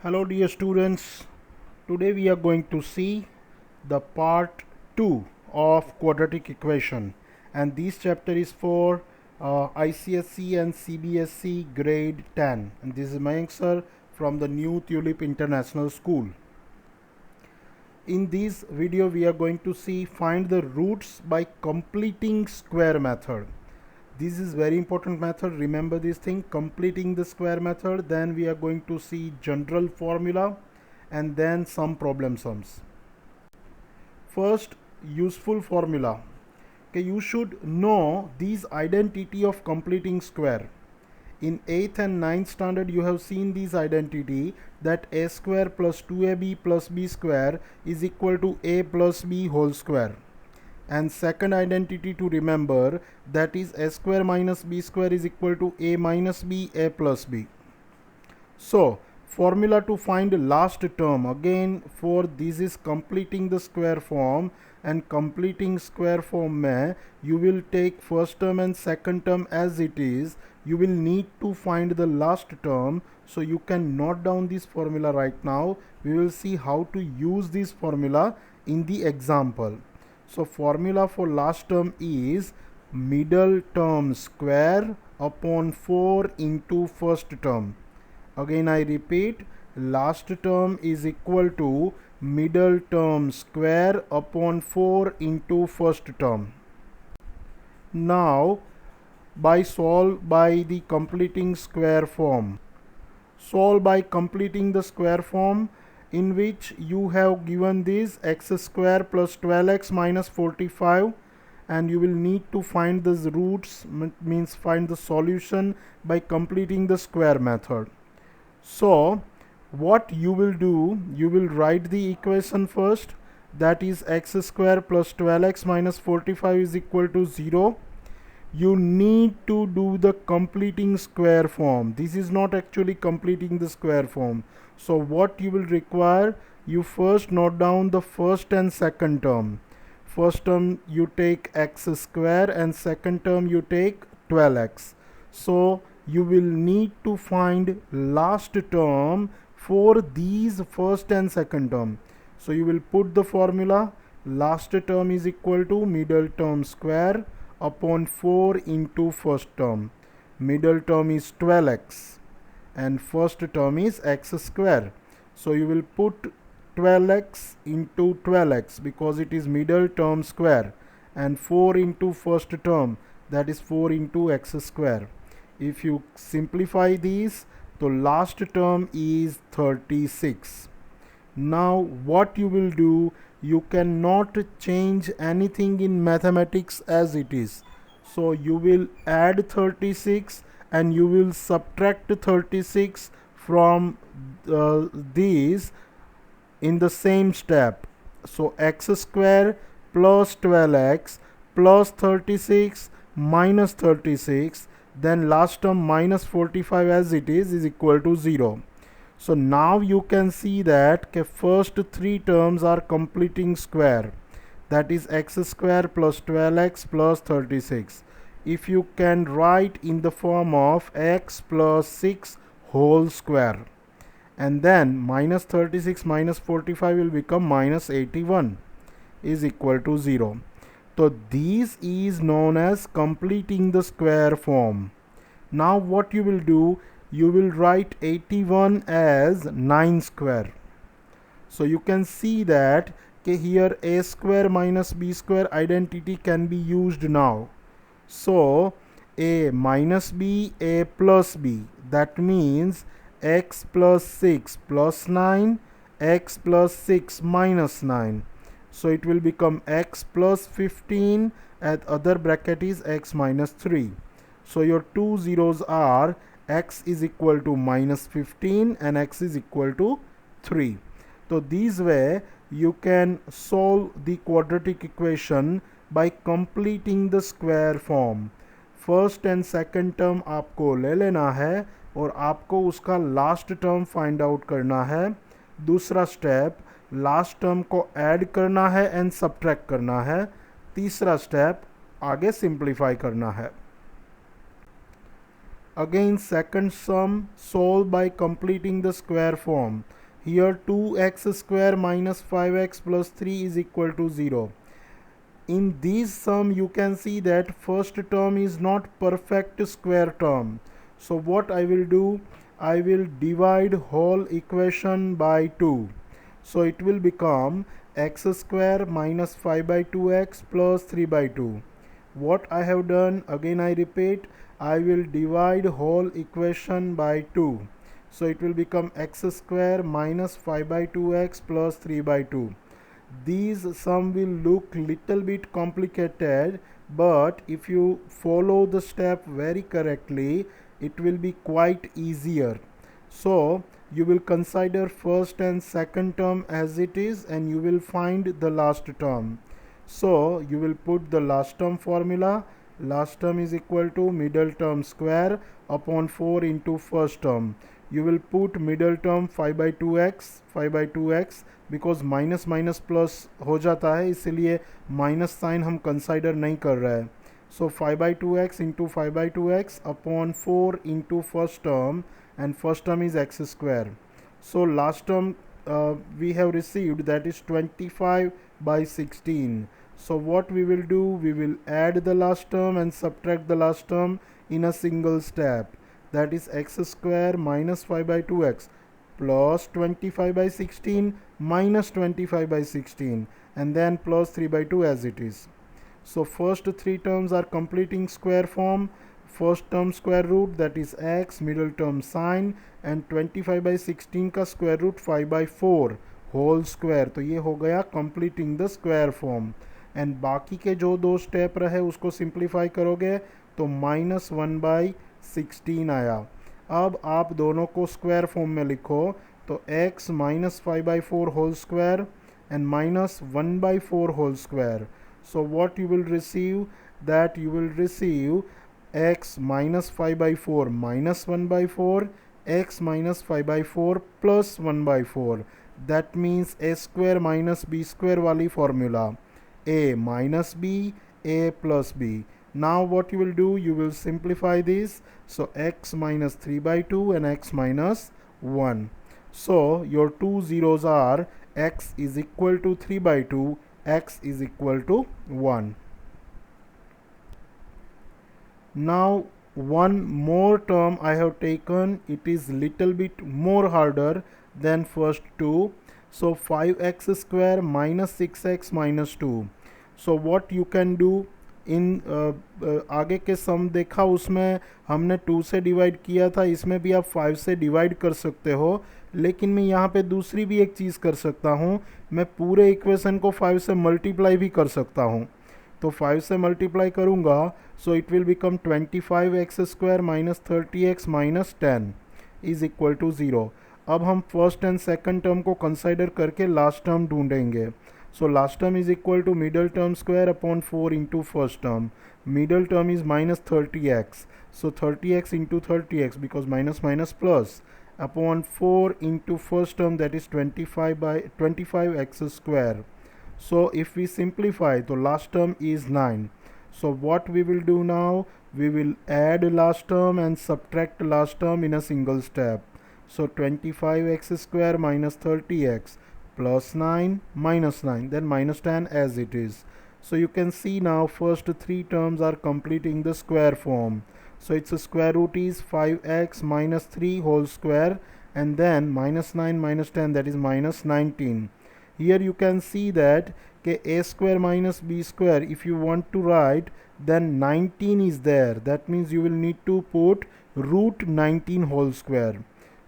Hello dear students, today we are going to see the part 2 of quadratic equation, and this chapter is for ICSE and CBSE grade 10, and this is Mayank sir from the New Tulip International School. In this video we are going to see find the roots by completing square method. This is very important method. Remember this thing, completing the square method. Then we are going to see general formula and then some problem sums. First, useful formula. Okay, you should know these identity of completing square. In 8th and 9th standard you have seen this identity that a square plus 2ab plus b square is equal to a plus b whole square. And second identity to remember, that is a square minus b square is equal to a minus b, a plus b. So formula to find last term, again for this is completing the square form, and completing square form mein you will take first term and second term as it is. You will need to find the last term, so you can note down this formula right now. We will see how to use this formula in the example. So formula for last term is middle term square upon 4 into first term. Again I repeat, last term is equal to middle term square upon 4 into first term. Now solve by the completing square form. Solve by completing the square form, in which you have given this x square plus 12x minus 45, and you will need to find the roots, means find the solution by completing the square method. So what you will do, you will write the equation first, that is x square plus 12x minus 45 is equal to 0. You need to do the completing square form. This is not actually completing the square form. So what you will require, you first note down the first and second term. First term you take x square and second term you take 12x. So you will need to find last term for these first and second term. So you will put the formula, last term is equal to middle term square upon 4 into first term. Middle term is 12x and first term is x square. So you will put 12x into 12x because it is middle term square, and 4 into first term, that is 4 into x square. If you simplify these, the last term is 36. Now what you will do, you cannot change anything in mathematics as it is. So you will add 36 and you will subtract 36 from these in the same step. So x square plus 12x plus 36 minus 36, then last term minus 45 as it is equal to 0. So now you can see that first three terms are completing square, that is x square plus 12x plus 36. If you can write in the form of x plus 6 whole square, and then minus 36 minus 45 will become minus 81 is equal to 0. So this is known as completing the square form. Now what you will do, you will write 81 as 9 square. So you can see that here a square minus b square identity can be used now. So a minus b, a plus b, that means x plus 6 plus 9, x plus 6 minus 9. So it will become x plus 15, at other bracket is x minus 3. So your two zeros are x is equal to minus 15 and x is equal to 3. So this way you can solve the quadratic equation by completing the square form. First and second term आपको ले लेना है और आपको उसका last term find out करना है. दूसरा स्टेप, लास्ट टर्म को ऐड करना है एंड सब्ट्रैक्ट करना है. तीसरा स्टेप, आगे सिंप्लीफाई करना है. Again second sum, solve by completing the square form. Here 2x square minus 5x plus 3 is equal to 0. In this sum you can see that first term is not perfect square term. So what I will do, I will divide whole equation by 2. So it will become x square minus 5 by 2x plus 3 by 2. What I have done, again I repeat, I will divide whole equation by 2. So it will become x square minus 5 by 2x plus 3 by 2. These sum will look little bit complicated, but if you follow the step very correctly, it will be quite easier. So you will consider first and second term as it is, and you will find the last term. So you will put the last term formula. Last term is equal to middle term square upon 4 into first term. You will put middle term 5 by 2x because minus minus plus हो जाता है, इसलिए minus sign हम consider नहीं कर रहे हैं. सो 5/2x into 5/2x upon 4 into first term, and first term is x square. So last term we have received, that is 25/16. So what we will do, we will add the last term and subtract the last term in a single step. That is x square minus 5/2x plus 25/16 minus 25/16, and then plus 3/2 as it is. So first three terms are completing square form. First term square root, that is x, middle term sine, and 25/16 का square root 5/4 whole square. तो ये हो गया completing the square form. And बाकी के जो दो step रहे उसको सिंप्लीफाई करोगे तो -1/16 आया. अब आप दोनों को स्क्वायर फॉर्म में लिखो तो x minus 5/4 whole square and minus 1/4 whole square. So what you will receive, that you will receive x minus 5/4 minus 1/4, x minus 5/4 plus 1/4. That means a square minus b square wali formula, a minus b, a plus b. Now what you will do, you will simplify this. So x minus 3/2 and x minus 1. So your two zeros are x is equal to 3/2, x is equal to 1. Now one more term I have taken, it is little bit more harder than first two. So 5x square minus 6x minus 2. So what you can do, इन आगे के सम देखा उसमें हमने 2 से divide किया था, इसमें भी आप 5 से डिवाइड कर सकते हो, लेकिन मैं यहाँ पे दूसरी भी एक चीज़ कर सकता हूँ, मैं पूरे इक्वेशन को 5 से मल्टीप्लाई भी कर सकता हूँ. तो 5 से मल्टीप्लाई करूँगा, so it will become 25x square minus 30x minus 10 is equal to 0. अब हम फर्स्ट एंड सेकंड टर्म को कंसाइडर करके लास्ट टर्म ढूंढेंगे. So last term is equal to middle term square upon 4 into first term. Middle term is minus 30x. So 30x into 30x, because minus minus plus, upon 4 into first term, that is 25x square. So if we simplify, the last term is 9. So what we will do now, we will add last term and subtract last term in a single step. So 25x square minus 30x plus 9 minus 9, then minus 10 as it is. So you can see now first three terms are completing the square form. So its square root is 5x minus 3 whole square, and then minus 9 minus 10, that is minus 19. Here you can see that a square minus b square, if you want to write, then 19 is there. That means you will need to put root 19 whole square.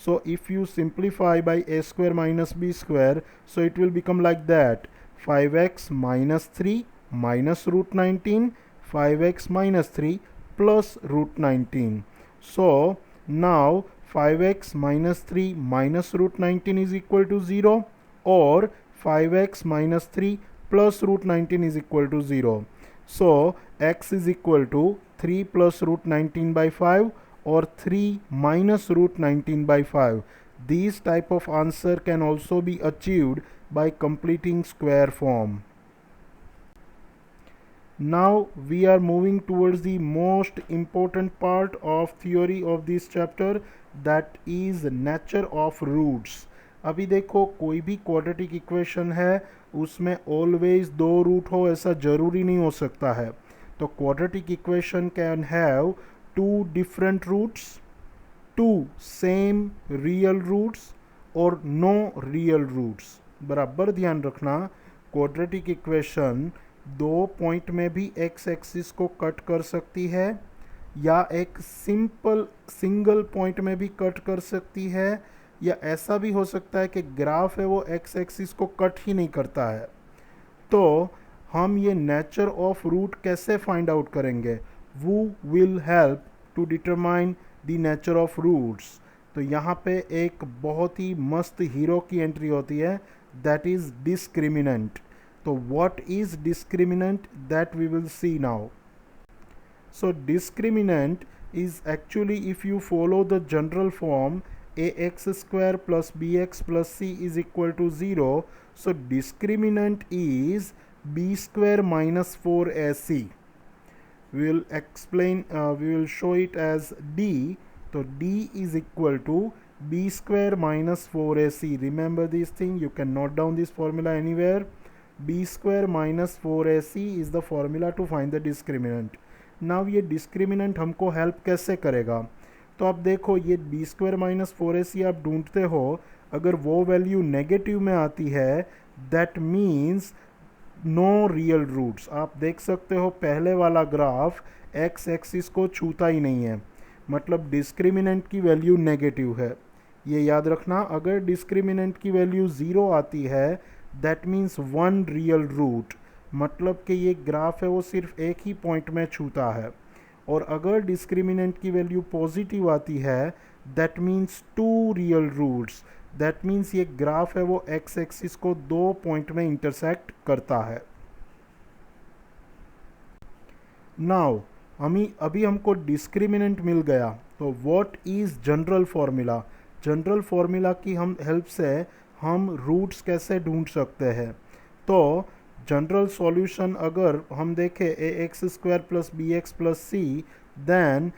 So if you simplify by a square minus b square, so it will become like that: 5x minus 3 minus root 19, 5x minus 3 plus root 19. So now 5x minus 3 minus root 19 is equal to 0, or 5x minus 3 plus root 19 is equal to 0. So x is equal to 3 plus root 19 by 5, or 3 minus root 19 by 5. These type of answer can also be achieved by completing square form. Now we are moving towards the most important part of theory of this chapter, that is nature of roots. अभी देखो, कोई भी quadratic equation है उसमें always दो root हो ऐसा जरूरी नहीं हो सकता है. तो quadratic equation can have two different roots, two same real roots और नो रियल रूट्स. बराबर ध्यान रखना, क्वाड्रेटिक इक्वेशन दो पॉइंट में भी एक्स एक्सिस को कट कर सकती है या एक सिंपल सिंगल पॉइंट में भी कट कर सकती है, या ऐसा भी हो सकता है कि ग्राफ है वो एक्स एक्सिस को कट ही नहीं करता है. तो हम ये नेचर ऑफ रूट कैसे फाइंड आउट करेंगे? वो will help to determine the nature of roots. तो यहाँ पे एक बहुत ही मस्त हीरो की एंट्री होती है, that is discriminant. So what is discriminant, that we will see now. So discriminant is actually, if you follow the general form ax square plus bx plus c is equal to 0, so discriminant is b square minus 4ac. We will explain, we will show it as d. So d is equal to b square minus 4ac. Remember this thing, you can note down this formula anywhere. b square minus 4ac is the formula to find the discriminant. Now ये discriminant हमको help कैसे करेगा? तो आप देखो, ये b square minus 4ac आप ढूंढते हो, अगर वो वैल्यू नेगेटिव में आती है that means no real roots. आप देख सकते हो पहले वाला ग्राफ एक्स एक्सिस को छूता ही नहीं है, मतलब डिस्क्रिमिनेंट की वैल्यू नेगेटिव है. ये याद रखना, अगर डिस्क्रिमिनेंट की वैल्यू ज़ीरो आती है that means one real root, मतलब कि ये ग्राफ है वो सिर्फ एक ही पॉइंट में छूता है. और अगर डिस्क्रिमिनेंट की वैल्यू पॉजिटिव आती है that means two real roots. That means ये ग्राफ है वो एक्स एक्सिस को दो पॉइंट में इंटरसेक्ट करता है. नाउ अभी हमको डिस्क्रिमिनेंट मिल गया, तो what is general formula? General formula की हम हेल्प से हम रूट्स कैसे ढूंढ सकते हैं? तो जनरल सॉल्यूशन अगर हम देखें A X square plus B X plus C, then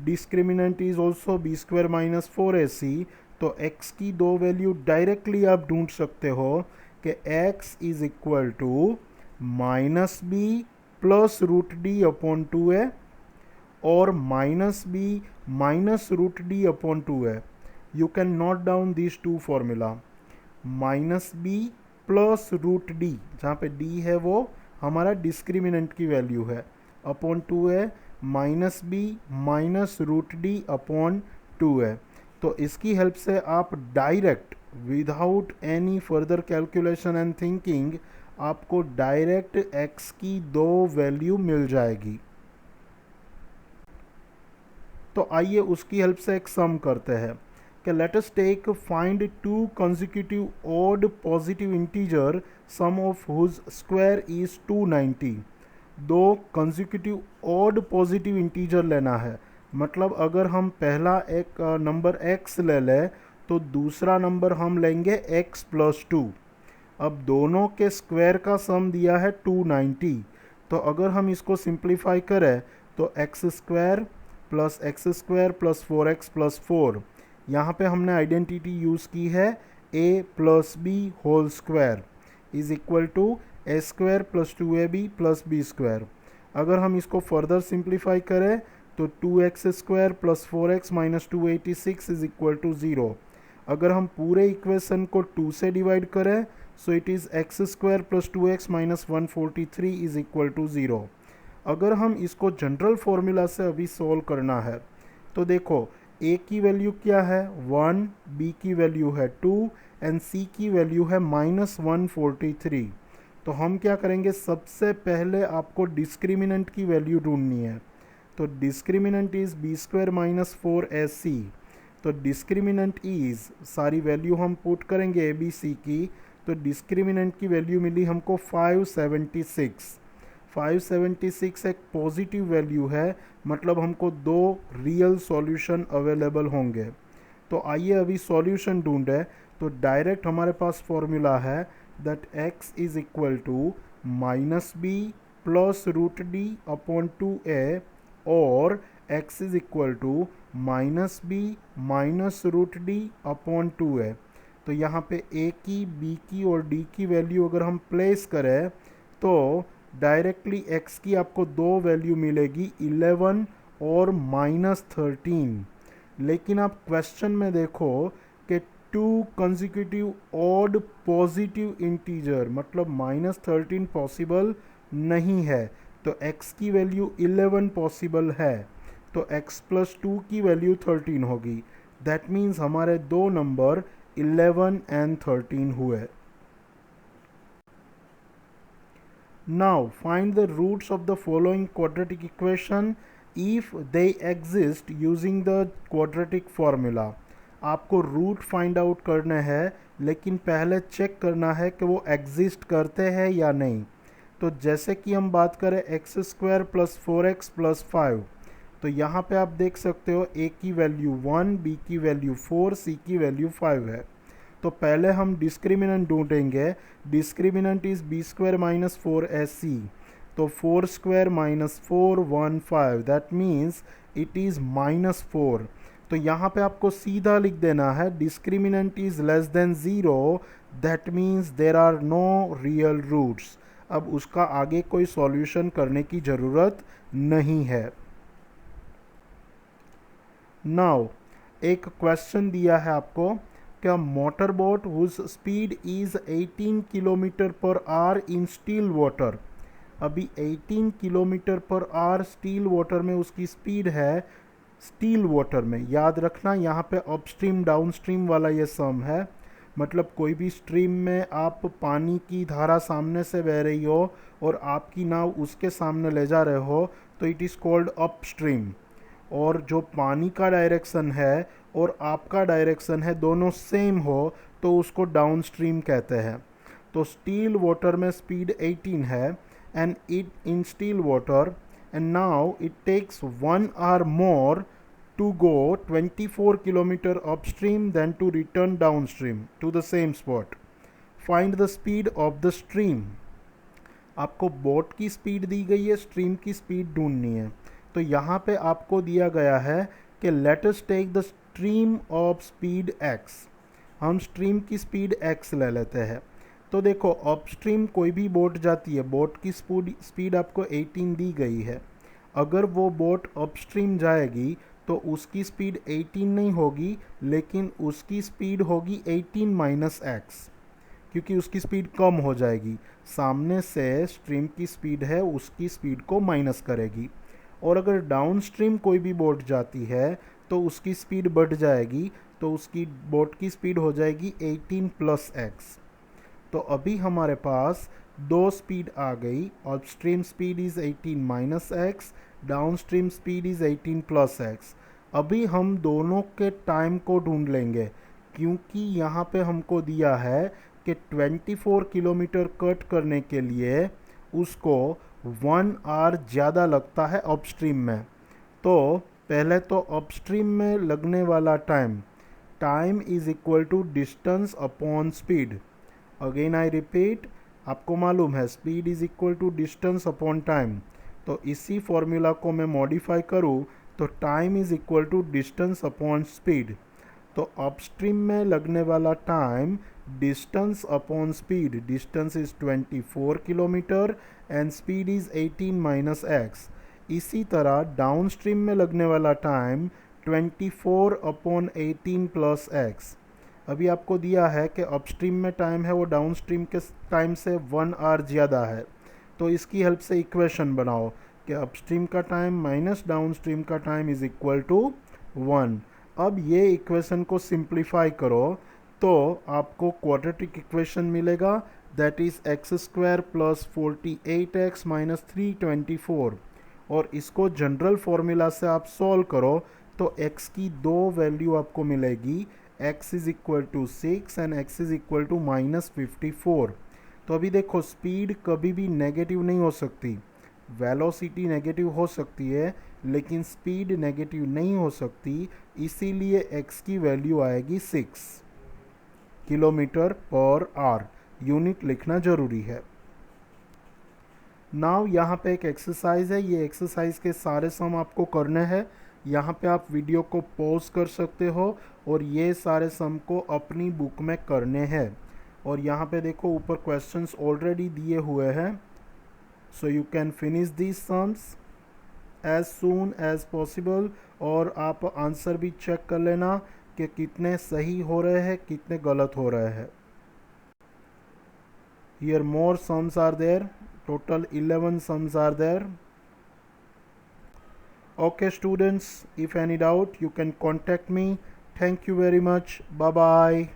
discriminant is also B square minus 4ac. तो x की दो वैल्यू डायरेक्टली आप ढूंढ सकते हो कि x is equal to minus B plus root D upon 2a और minus B minus root D upon 2a. You can note down this two formula. Minus B plus root D, जहाँ पे D है वो हमारा discriminant की value है, upon 2a minus B minus root D upon 2a. तो इसकी help से आप direct without any further calculation and thinking आपको डायरेक्ट x की दो वैल्यू मिल जाएगी. तो आइए उसकी हेल्प से एक सम करते हैं कि let us take find two consecutive odd positive integer sum of whose square is 290. दो कंसेक्यूटिव ऑड पॉजिटिव इंटीजर लेना है, मतलब अगर हम पहला एक नंबर x ले लें तो दूसरा नंबर हम लेंगे x प्लस 2. अब दोनों के स्क्वायर का सम दिया है 290, तो अगर हम इसको सिंप्लीफाई करें तो x square plus 4x plus 4. यहाँ पे हमने आइडेंटिटी यूज़ की है a plus B whole square is equal to A square plus 2ab plus B square. अगर हम इसको फर्दर सिंप्लीफाई करें तो 2x square plus 4x minus 286 is equal to 0. अगर हम पूरे इक्वेशन को 2 से डिवाइड करें so it is X square plus 2x minus 143 is equal to 0. अगर हम इसको जनरल फॉर्मूला से अभी सॉल्व करना है तो देखो, a की वैल्यू क्या है 1, b की वैल्यू है 2 एंड c की वैल्यू है माइनस 143. तो हम क्या करेंगे, सबसे पहले आपको डिस्क्रिमिनेंट की वैल्यू ढूंढनी है. तो discriminant is B square minus 4ac. तो डिस्क्रिमिनेंट इज़, सारी वैल्यू हम पुट करेंगे ए बी सी की, तो डिस्क्रिमिनेंट की वैल्यू मिली हमको 576. 576 एक पॉजिटिव वैल्यू है, मतलब हमको दो रियल सॉल्यूशन अवेलेबल होंगे. तो आइए अभी सॉल्यूशन ढूंढें. तो डायरेक्ट हमारे पास फॉर्मूला है that x is equal to minus B plus root D upon 2a और x is equal to minus B minus root D upon 2a। तो यहाँ पे a की, b की और d की वैल्यू अगर हम प्लेस करें तो डायरेक्टली x की आपको दो वैल्यू मिलेगी 11 और -13। लेकिन आप क्वेश्चन में देखो कि to consecutive odd positive integer मतलब -13 पॉसिबल नहीं है, तो x की वैल्यू 11 पॉसिबल है, तो x प्लस 2 की वैल्यू 13 होगी। दैट मीन्स हमारे दो नंबर 11 एंड 13 हुए। Now find the roots of the following quadratic equation if they exist using the quadratic formula। आपको रूट फाइंड आउट करना है, लेकिन पहले चेक करना है कि वो एग्जिस्ट करते हैं या नहीं। तो जैसे कि हम बात करें x square plus 4x plus 5, तो यहाँ पे आप देख सकते हो a की वैल्यू 1, b की वैल्यू 4, c की वैल्यू 5 है। तो पहले हम डिस्क्रिमिनेंट ढूंढेंगे। Discriminant is B square minus 4ac, तो 4 square minus 4 1 5, that means it is -4। तो यहाँ पे आपको सीधा लिख देना है discriminant is less than 0, that means there are no real roots. अब उसका आगे कोई सॉल्यूशन करने की ज़रूरत नहीं है। नाउ एक क्वेश्चन दिया है आपको, क्या motor boat whose speed is 18 kilometre per hour in still water. अभी 18 kilometre per our still water में उसकी स्पीड है। स्टील वाटर में याद रखना यहाँ पे अपस्ट्रीम डाउनस्ट्रीम वाला ये सम है, मतलब कोई भी स्ट्रीम में आप पानी की धारा सामने से बह रही हो और आपकी नाव उसके सामने ले जा रहे हो तो इट इज़ कॉल्ड अपस्ट्रीम। और जो पानी का डायरेक्शन है और आपका डायरेक्शन है दोनों सेम हो तो उसको डाउनस्ट्रीम कहते हैं। तो स्टील वाटर में स्पीड 18 है and it in still water and now it takes 1 hour more to go 24 kilometer upstream than to return downstream to the same spot. Find the speed of the stream। आपको boat की speed दी गई है, stream की speed ढूंढनी है। तो यहाँ पे आपको दिया गया है कि let us take the stream of speed x। हम स्ट्रीम की स्पीड x ले लेते हैं। तो देखो अपस्ट्रीम कोई भी बोट जाती है, बोट की स्पीड आपको 18 दी गई है। अगर वो बोट अपस्ट्रीम जाएगी तो उसकी स्पीड 18 नहीं होगी, लेकिन उसकी स्पीड होगी 18 माइनस x, क्योंकि उसकी स्पीड कम हो जाएगी। सामने से स्ट्रीम की स्पीड है उसकी स्पीड को माइनस करेगी। और अगर डाउन स्ट्रीम कोई भी बोट जाती है तो उसकी स्पीड बढ़ जाएगी, तो उसकी बोट की स्पीड हो जाएगी 18 प्लस x। तो अभी हमारे पास दो स्पीड आ गई। Upstream speed is 18 minus x, down stream speed is 18 plus x. अभी हम दोनों के टाइम को ढूंढ लेंगे, क्योंकि यहाँ पे हमको दिया है कि 24 किलोमीटर कट करने के लिए उसको 1 hour ज़्यादा लगता है अपस्ट्रीम में। तो पहले तो अपस्ट्रीम में लगने वाला time is equal to distance upon speed. Again I repeat, आपको मालूम है speed is equal to distance upon time. तो इसी फॉर्मूला को मैं मॉडिफाई करूँ तो time is equal to distance upon speed. तो अपस्ट्रीम में लगने वाला time distance upon speed, distance is 24 kilometre and speed is 18 minus X. इसी तरह डाउनस्ट्रीम में लगने वाला टाइम 24 अपॉन 18 प्लस एक्स। अभी आपको दिया है कि अपस्ट्रीम में टाइम है वो डाउनस्ट्रीम के टाइम से 1 hour ज़्यादा है, तो इसकी हेल्प से इक्वेशन बनाओ कि अपस्ट्रीम का टाइम माइनस डाउनस्ट्रीम का टाइम इज़ इक्वल टू 1। अब ये इक्वेशन को सिंप्लीफाई करो तो आपको क्वाड्रेटिक इक्वेशन मिलेगा, that is X square plus 48x minus 324। और इसको जनरल फार्मूला से आप सॉल्व करो तो x की दो वैल्यू आपको मिलेगी, x is equal to 6 and x is equal to minus 54। तो अभी देखो स्पीड कभी भी नेगेटिव नहीं हो सकती, वेलोसिटी नेगेटिव हो सकती है लेकिन स्पीड नेगेटिव नहीं हो सकती, इसीलिए x की वैल्यू आएगी 6 किलोमीटर पर आवर। यूनिट लिखना ज़रूरी है। नाउ यहाँ पे एक एक्सरसाइज है, ये एक्सरसाइज के सारे सम आपको करने हैं। यहाँ पे आप वीडियो को पॉज कर सकते हो और ये सारे सम को अपनी बुक में करने हैं। और यहाँ पे देखो ऊपर क्वेश्चंस ऑलरेडी दिए हुए हैं, so you can finish these sums as soon as possible. और आप आंसर भी चेक कर लेना कि कितने सही हो रहे हैं, कितने गलत हो रहे हैं। Here more sums are there. Total 11 sums are there. Okay students, if any doubt you can contact me. Thank you very much. Bye bye.